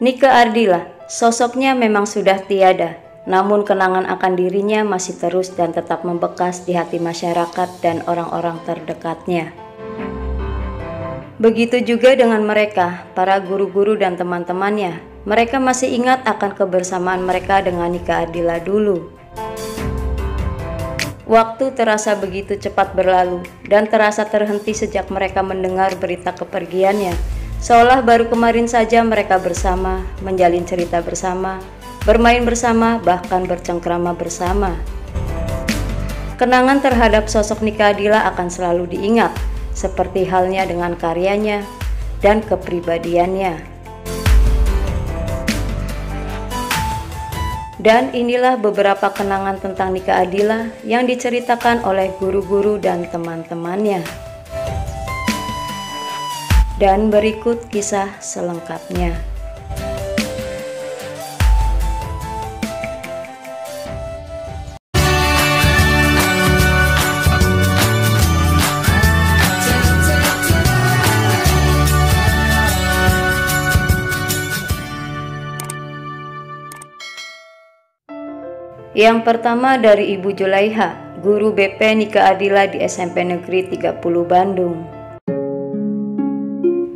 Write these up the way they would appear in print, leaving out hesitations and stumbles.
Nike Ardila, sosoknya memang sudah tiada, namun kenangan akan dirinya masih terus dan tetap membekas di hati masyarakat dan orang-orang terdekatnya. Begitu juga dengan mereka, para guru-guru dan teman-temannya. Mereka masih ingat akan kebersamaan mereka dengan Nike Ardila dulu. Waktu terasa begitu cepat berlalu dan terasa terhenti sejak mereka mendengar berita kepergiannya. Seolah baru kemarin saja mereka bersama, menjalin cerita bersama, bermain bersama, bahkan bercengkrama bersama. Kenangan terhadap sosok Nike Ardila akan selalu diingat, seperti halnya dengan karyanya dan kepribadiannya. Dan inilah beberapa kenangan tentang Nike Ardila yang diceritakan oleh guru-guru dan teman-temannya. Dan berikut kisah selengkapnya. Yang pertama dari Ibu Julaiha, guru BP Nike Ardila di SMP Negeri 30 Bandung.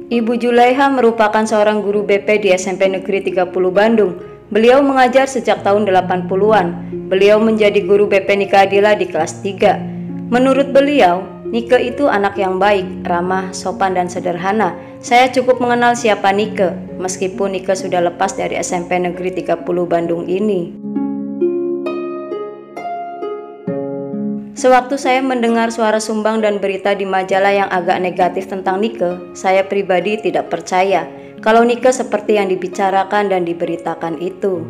Ibu Julaiha merupakan seorang guru BP di SMP Negeri 30 Bandung. Beliau mengajar sejak tahun 80-an. Beliau menjadi guru BP Nike Ardila di kelas 3. Menurut beliau, Nike itu anak yang baik, ramah, sopan dan sederhana. Saya cukup mengenal siapa Nike, meskipun Nike sudah lepas dari SMP Negeri 30 Bandung ini. Sewaktu saya mendengar suara sumbang dan berita di majalah yang agak negatif tentang Nike, saya pribadi tidak percaya kalau Nike seperti yang dibicarakan dan diberitakan itu.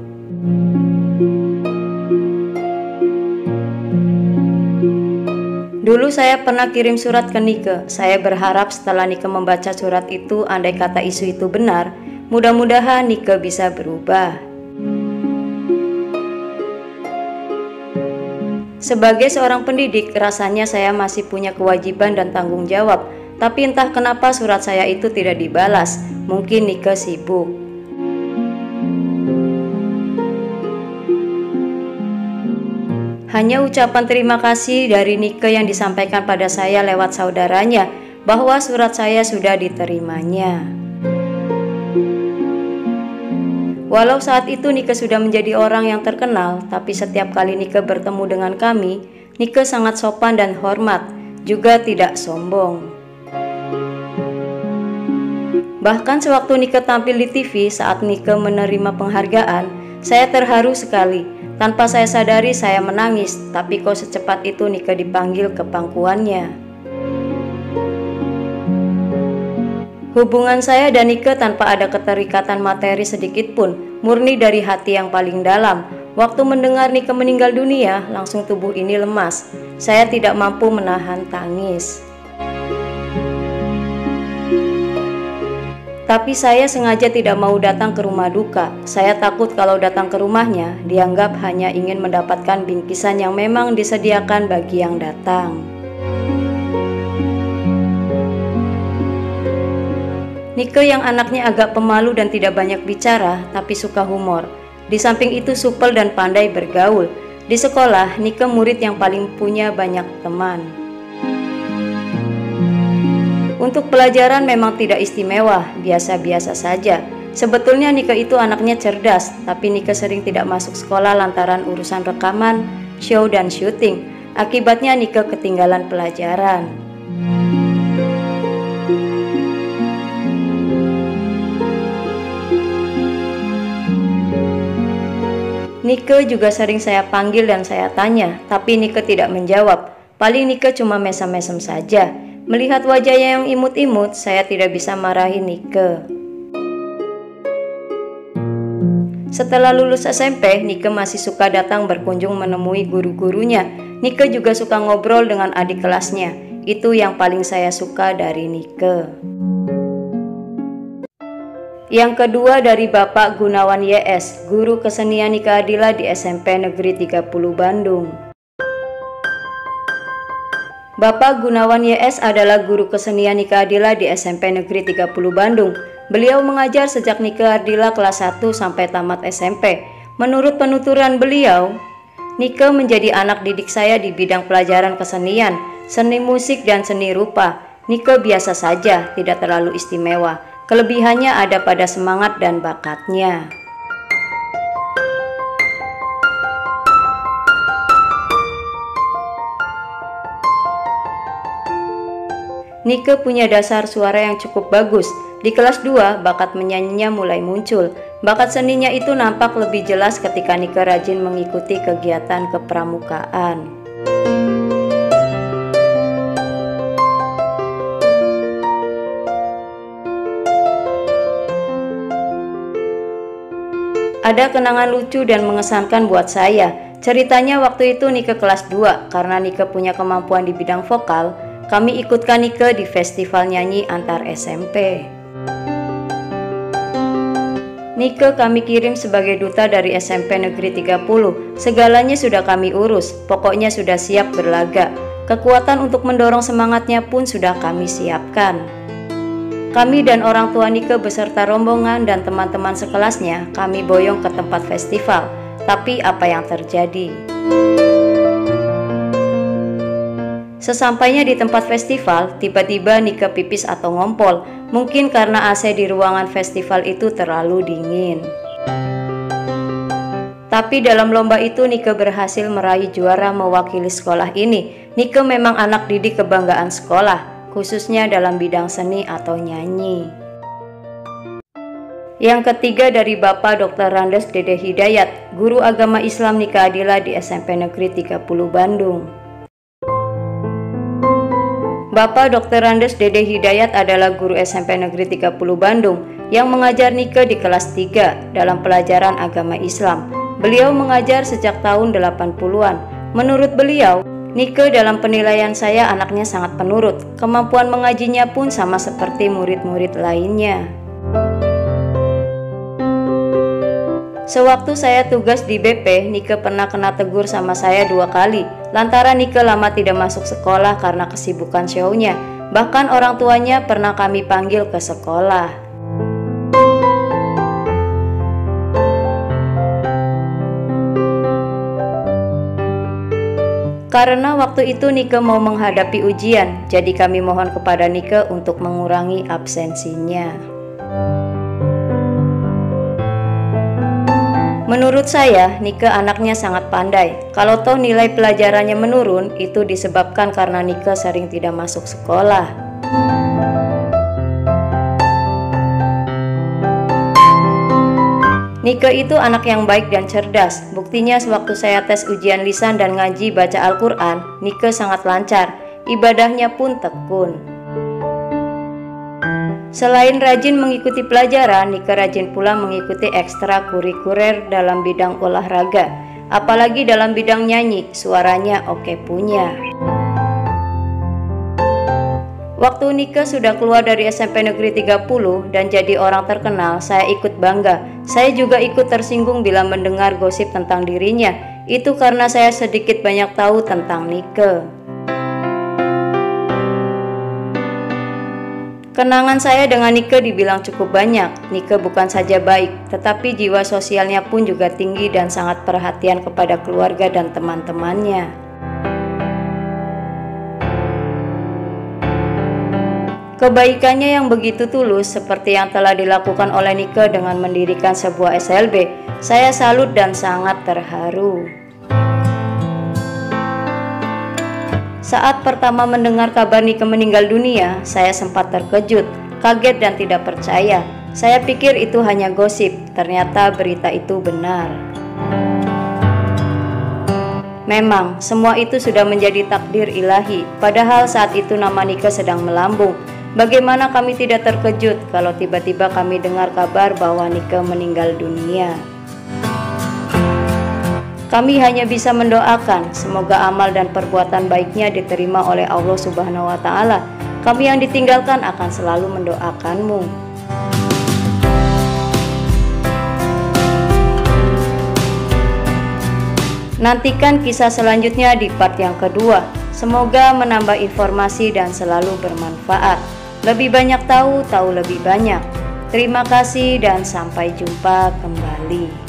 Dulu saya pernah kirim surat ke Nike. Saya berharap setelah Nike membaca surat itu, andai kata isu itu benar, mudah-mudahan Nike bisa berubah. Sebagai seorang pendidik, rasanya saya masih punya kewajiban dan tanggung jawab. Tapi entah kenapa surat saya itu tidak dibalas. Mungkin Nike sibuk. Hanya ucapan terima kasih dari Nike yang disampaikan pada saya lewat saudaranya bahwa surat saya sudah diterimanya. Walau saat itu Nike sudah menjadi orang yang terkenal, tapi setiap kali Nike bertemu dengan kami, Nike sangat sopan dan hormat, juga tidak sombong. Bahkan sewaktu Nike tampil di TV saat Nike menerima penghargaan, saya terharu sekali. Tanpa saya sadari saya menangis, tapi kok secepat itu Nike dipanggil ke pangkuannya. Hubungan saya dan Nike tanpa ada keterikatan materi sedikit pun, murni dari hati yang paling dalam. Waktu mendengar Nike meninggal dunia, langsung tubuh ini lemas. Saya tidak mampu menahan tangis. Tapi saya sengaja tidak mau datang ke rumah duka. Saya takut kalau datang ke rumahnya, dianggap hanya ingin mendapatkan bingkisan yang memang disediakan bagi yang datang. Nike yang anaknya agak pemalu dan tidak banyak bicara, tapi suka humor. Di samping itu supel dan pandai bergaul. Di sekolah, Nike murid yang paling punya banyak teman. Untuk pelajaran memang tidak istimewa, biasa-biasa saja. Sebetulnya Nike itu anaknya cerdas, tapi Nike sering tidak masuk sekolah lantaran urusan rekaman, show dan syuting. Akibatnya Nike ketinggalan pelajaran. Nike juga sering saya panggil dan saya tanya, tapi Nike tidak menjawab. Paling Nike cuma mesem-mesem saja. Melihat wajahnya yang imut-imut, saya tidak bisa marahin Nike. Setelah lulus SMP, Nike masih suka datang berkunjung menemui guru-gurunya. Nike juga suka ngobrol dengan adik kelasnya. Itu yang paling saya suka dari Nike. Yang kedua dari Bapak Gunawan YS, guru kesenian Nike Ardila di SMP Negeri 30 Bandung. Bapak Gunawan YS adalah guru kesenian Nike Ardila di SMP Negeri 30 Bandung. Beliau mengajar sejak Nike Ardila kelas 1 sampai tamat SMP. Menurut penuturan beliau, Nike menjadi anak didik saya di bidang pelajaran kesenian, seni musik dan seni rupa. Nike biasa saja, tidak terlalu istimewa. Kelebihannya ada pada semangat dan bakatnya. Nike punya dasar suara yang cukup bagus. Di kelas 2, bakat menyanyinya mulai muncul. Bakat seninya itu nampak lebih jelas ketika Nike rajin mengikuti kegiatan kepramukaan. Ada kenangan lucu dan mengesankan buat saya. Ceritanya waktu itu Nike kelas 2, karena Nike punya kemampuan di bidang vokal, kami ikutkan Nike di festival nyanyi antar SMP. Nike kami kirim sebagai duta dari SMP Negeri 30. Segalanya sudah kami urus, pokoknya sudah siap berlaga. Kekuatan untuk mendorong semangatnya pun sudah kami siapkan. Kami dan orang tua Nike beserta rombongan dan teman-teman sekelasnya, kami boyong ke tempat festival. Tapi apa yang terjadi? Sesampainya di tempat festival, tiba-tiba Nike pipis atau ngompol, mungkin karena AC di ruangan festival itu terlalu dingin. Tapi dalam lomba itu Nike berhasil meraih juara mewakili sekolah ini. Nike memang anak didik kebanggaan sekolah, khususnya dalam bidang seni atau nyanyi. Yang ketiga dari Bapak Dr. Randes Dede Hidayat, guru agama Islam Nike Ardila di SMP Negeri 30 Bandung. Bapak Dr. Randes Dede Hidayat adalah guru SMP Negeri 30 Bandung yang mengajar Nike di kelas 3 dalam pelajaran agama Islam. Beliau mengajar sejak tahun 80-an. Menurut beliau, Nike dalam penilaian saya anaknya sangat penurut. Kemampuan mengajinya pun sama seperti murid-murid lainnya. Sewaktu saya tugas di BP, Nike pernah kena tegur sama saya 2 kali. Lantaran Nike lama tidak masuk sekolah karena kesibukan show-nya. Bahkan orang tuanya pernah kami panggil ke sekolah. Karena waktu itu Nike mau menghadapi ujian, jadi kami mohon kepada Nike untuk mengurangi absensinya. Menurut saya, Nike anaknya sangat pandai. Kalau toh nilai pelajarannya menurun, itu disebabkan karena Nike sering tidak masuk sekolah. Nike itu anak yang baik dan cerdas. Buktinya sewaktu saya tes ujian lisan dan ngaji baca Al-Quran, Nike sangat lancar. Ibadahnya pun tekun. Selain rajin mengikuti pelajaran, Nike rajin pula mengikuti ekstrakurikuler dalam bidang olahraga. Apalagi dalam bidang nyanyi, suaranya oke punya. Waktu Nike sudah keluar dari SMP Negeri 30 dan jadi orang terkenal, saya ikut bangga. Saya juga ikut tersinggung bila mendengar gosip tentang dirinya. Itu karena saya sedikit banyak tahu tentang Nike. Kenangan saya dengan Nike dibilang cukup banyak. Nike bukan saja baik, tetapi jiwa sosialnya pun juga tinggi dan sangat perhatian kepada keluarga dan teman-temannya. Kebaikannya yang begitu tulus seperti yang telah dilakukan oleh Nike dengan mendirikan sebuah SLB, saya salut dan sangat terharu. Saat pertama mendengar kabar Nike meninggal dunia, saya sempat terkejut, kaget dan tidak percaya. Saya pikir itu hanya gosip, ternyata berita itu benar. Memang, semua itu sudah menjadi takdir ilahi, padahal saat itu nama Nike sedang melambung. Bagaimana kami tidak terkejut kalau tiba-tiba kami dengar kabar bahwa Nike meninggal dunia? Kami hanya bisa mendoakan semoga amal dan perbuatan baiknya diterima oleh Allah Subhanahu wa Ta'ala. Kami yang ditinggalkan akan selalu mendoakanmu. Nantikan kisah selanjutnya di part yang kedua. Semoga menambah informasi dan selalu bermanfaat. Lebih banyak tahu lebih banyak. Terima kasih dan sampai jumpa kembali.